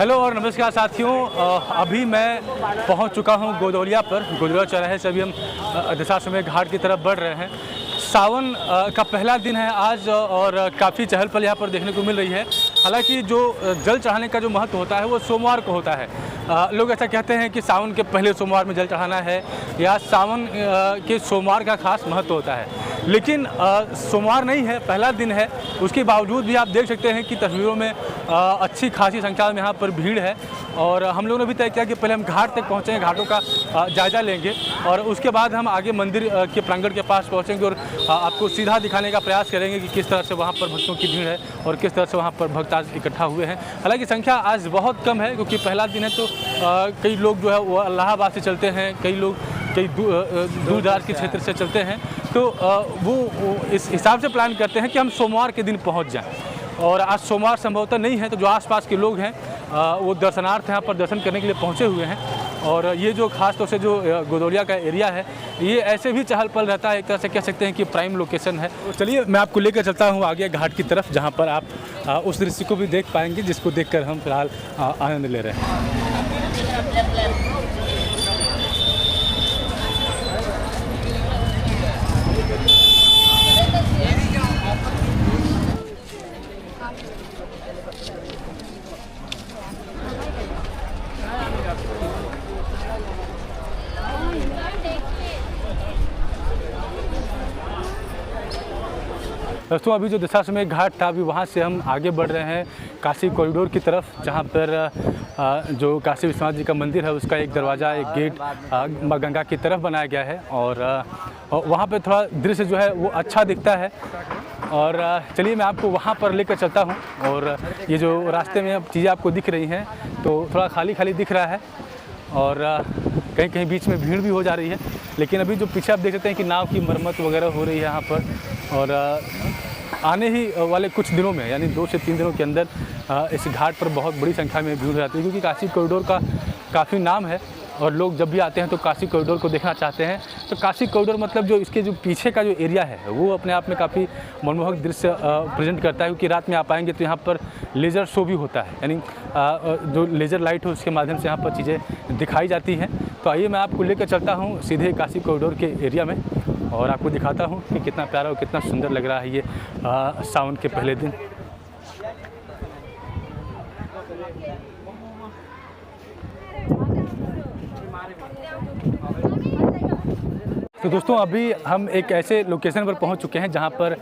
Hello और नमस्कार साथियों। अभी मैं पहुंच चुका हूं गोदौलिया पर। गोदौलिया चौराहे से अभी हम दशाश्वमेध घाट की तरफ बढ़ रहे हैं। सावन का पहला दिन है आज और काफ़ी चहल पहल यहाँ पर देखने को मिल रही है। हालांकि जो जल चढ़ाने का जो महत्व होता है वो सोमवार को होता है। लोग ऐसा कहते हैं कि सावन के पहले सोमवार में जल चढ़ाना है या सावन के सोमवार का खास महत्व होता है, लेकिन सोमवार नहीं है, पहला दिन है। उसके बावजूद भी आप देख सकते हैं कि तस्वीरों में अच्छी खासी संख्या में यहाँ पर भीड़ है। और हम लोगों ने भी तय किया कि पहले हम घाट तक पहुँचेंगे, घाटों का जायज़ा लेंगे और उसके बाद हम आगे मंदिर के प्रांगण के पास पहुँचेंगे और आपको सीधा दिखाने का प्रयास करेंगे कि किस तरह से वहाँ पर भक्तों की भीड़ है और किस तरह से वहाँ पर भक्त आज इकट्ठा हुए हैं। हालांकि संख्या आज बहुत कम है क्योंकि पहला दिन है, तो कई लोग जो है वो इलाहाबाद से चलते हैं, कई लोग कई दूर दराज के क्षेत्र से चलते हैं, तो वो इस हिसाब से प्लान करते हैं कि हम सोमवार के दिन पहुंच जाएं। और आज सोमवार संभवतः नहीं है, तो जो आसपास के लोग हैं वो दर्शनार्थ यहाँ पर दर्शन करने के लिए पहुंचे हुए हैं। और ये जो खास तौर से जो गोदौलिया का एरिया है, ये ऐसे भी चहल पहल रहता है, एक तरह से कह सकते हैं कि प्राइम लोकेशन है। तो चलिए मैं आपको लेकर चलता हूँ आगे घाट की तरफ, जहाँ पर आप उस दृश्य को भी देख पाएंगे जिसको देखकर हम फिलहाल आनंद ले रहे हैं। दोस्तों अभी जो दशाश्वमेध घाट था, अभी वहाँ से हम आगे बढ़ रहे हैं काशी कॉरिडोर की तरफ, जहाँ पर जो काशी विश्वनाथ जी का मंदिर है उसका एक दरवाज़ा, एक गेट माँ गंगा की तरफ बनाया गया है। और वहाँ पर थोड़ा दृश्य जो है वो अच्छा दिखता है। और चलिए मैं आपको वहाँ पर लेकर चलता हूँ। और ये जो रास्ते में अब चीज़ें आपको दिख रही हैं तो थोड़ा खाली खाली दिख रहा है और कहीं कहीं बीच में भीड़ भी हो जा रही है। लेकिन अभी जो पीछे आप देख सकते हैं कि नाव की मरम्मत वगैरह हो रही है यहाँ पर। और आने ही वाले कुछ दिनों में, यानी 2 से 3 दिनों के अंदर इस घाट पर बहुत बड़ी संख्या में भीड़ हो जाती है, क्योंकि काशी कॉरिडोर का काफ़ी नाम है और लोग जब भी आते हैं तो काशी कॉरिडोर को देखना चाहते हैं। तो काशी कॉरिडोर मतलब जो इसके जो पीछे का जो एरिया है वो अपने आप में काफ़ी मनमोहक दृश्य प्रेजेंट करता है, क्योंकि रात में आप आएंगे तो यहाँ पर लेज़र शो भी होता है, यानी जो लेज़र लाइट हो उसके माध्यम से यहाँ पर चीज़ें दिखाई जाती हैं। तो आइए मैं आपको लेकर चलता हूँ सीधे काशी कॉरिडोर के एरिया में और आपको दिखाता हूँ कि कितना प्यारा और कितना सुंदर लग रहा है ये सावन के पहले दिन। तो दोस्तों अभी हम एक ऐसे लोकेशन पर पहुंच चुके हैं जहां पर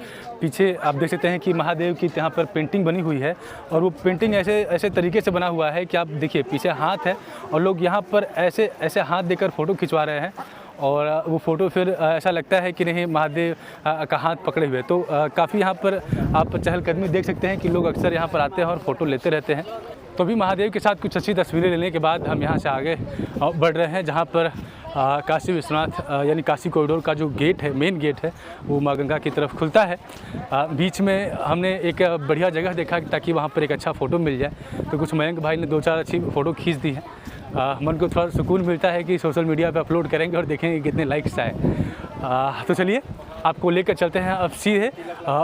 पीछे आप देख सकते हैं कि महादेव की यहाँ पर पेंटिंग बनी हुई है। और वो पेंटिंग ऐसे तरीके से बना हुआ है कि आप देखिए पीछे हाथ है और लोग यहाँ पर ऐसे हाथ देकर फ़ोटो खिंचवा रहे हैं। और वो फ़ोटो फिर ऐसा लगता है कि नहीं महादेव का हाथ पकड़े हुए। तो काफ़ी यहाँ पर आप चहलकदमी देख सकते हैं कि लोग अक्सर यहाँ पर आते हैं और फ़ोटो लेते रहते हैं। तो अभी महादेव के साथ कुछ अच्छी तस्वीरें लेने के बाद हम यहाँ से आगे बढ़ रहे हैं, जहाँ पर काशी विश्वनाथ यानी काशी कॉरिडोर का जो गेट है, मेन गेट है, वो माँ गंगा की तरफ खुलता है। बीच में हमने एक बढ़िया जगह देखा ताकि वहाँ पर एक अच्छा फ़ोटो मिल जाए। तो कुछ मयंक भाई ने 2-4 अच्छी फ़ोटो खींच दी है। मन को थोड़ा सुकून मिलता है कि सोशल मीडिया पे अपलोड करेंगे और देखेंगे कितने लाइक्स आए। तो चलिए आपको लेकर चलते हैं अब सीधे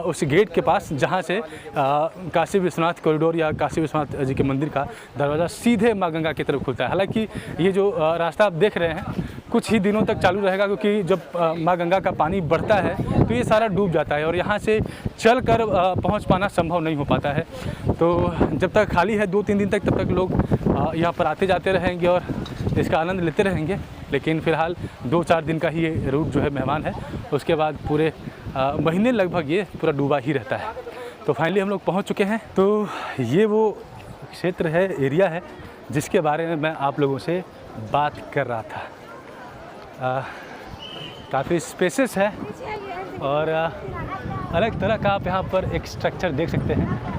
उस गेट के पास, जहाँ से काशी विश्वनाथ कॉरिडोर या काशी विश्वनाथ जी के मंदिर का दरवाज़ा सीधे माँ गंगा की तरफ खुलता है। हालांकि ये जो रास्ता आप देख रहे हैं कुछ ही दिनों तक चालू रहेगा, क्योंकि जब माँ गंगा का पानी बढ़ता है तो ये सारा डूब जाता है और यहाँ से चल कर पहुँच पाना संभव नहीं हो पाता है। तो जब तक खाली है 2-3 दिन तक, तब तक लोग यहाँ पर आते जाते रहेंगे और इसका आनंद लेते रहेंगे। लेकिन फ़िलहाल 2-4 दिन का ही ये रूट जो है मेहमान है, उसके बाद पूरे महीने लगभग ये पूरा डूबा ही रहता है। तो फाइनली हम लोग पहुँच चुके हैं। तो ये वो क्षेत्र है, एरिया है, जिसके बारे में मैं आप लोगों से बात कर रहा था। काफ़ी स्पेसेस है और अलग तरह का आप यहाँ पर एक स्ट्रक्चर देख सकते हैं।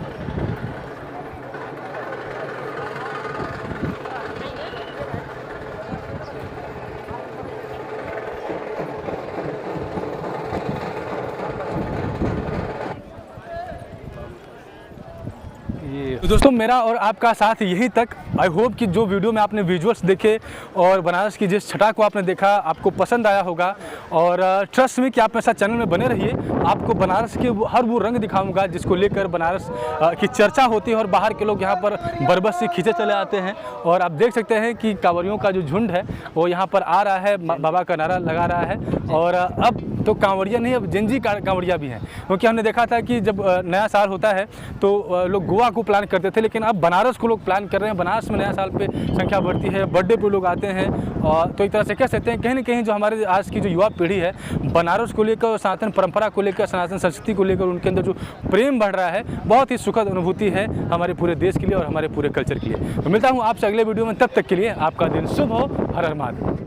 तो दोस्तों मेरा और आपका साथ यहीं तक आई होप कि जो वीडियो में आपने विजुअल्स देखे और बनारस की जिस छटा को आपने देखा आपको पसंद आया होगा। और ट्रस्ट में कि आप ऐसा चैनल में बने रहिए, आपको बनारस के हर वो रंग दिखाऊंगा जिसको लेकर बनारस की चर्चा होती है और बाहर के लोग यहाँ पर बरबस से खींचे चले आते हैं। और आप देख सकते हैं कि कांवरियों का जो झुंड है वो यहाँ पर आ रहा है, बाबा का नारा लगा रहा है। और अब तो कांवड़िया नहीं, अब जेंजी कांवड़िया भी हैं, क्योंकि हमने देखा था कि जब नया साल होता है तो लोग गोवा को प्लान करते थे, लेकिन अब बनारस को लोग प्लान कर रहे हैं। बनारस में नया साल पे संख्या बढ़ती है, बर्थडे पे लोग आते हैं। और तो एक तरह से कह सकते हैं कहीं ना कहीं जो हमारे आज की जो युवा पीढ़ी है बनारस को लेकर, सनातन परंपरा को लेकर, सनातन संस्कृति को लेकर उनके अंदर जो प्रेम बढ़ रहा है, बहुत ही सुखद अनुभूति है हमारे पूरे देश के लिए और हमारे पूरे कल्चर के लिए। तो मिलता हूँ आपसे अगले वीडियो में, तब तक के लिए आपका दिन शुभ हो। हर हर महादेव।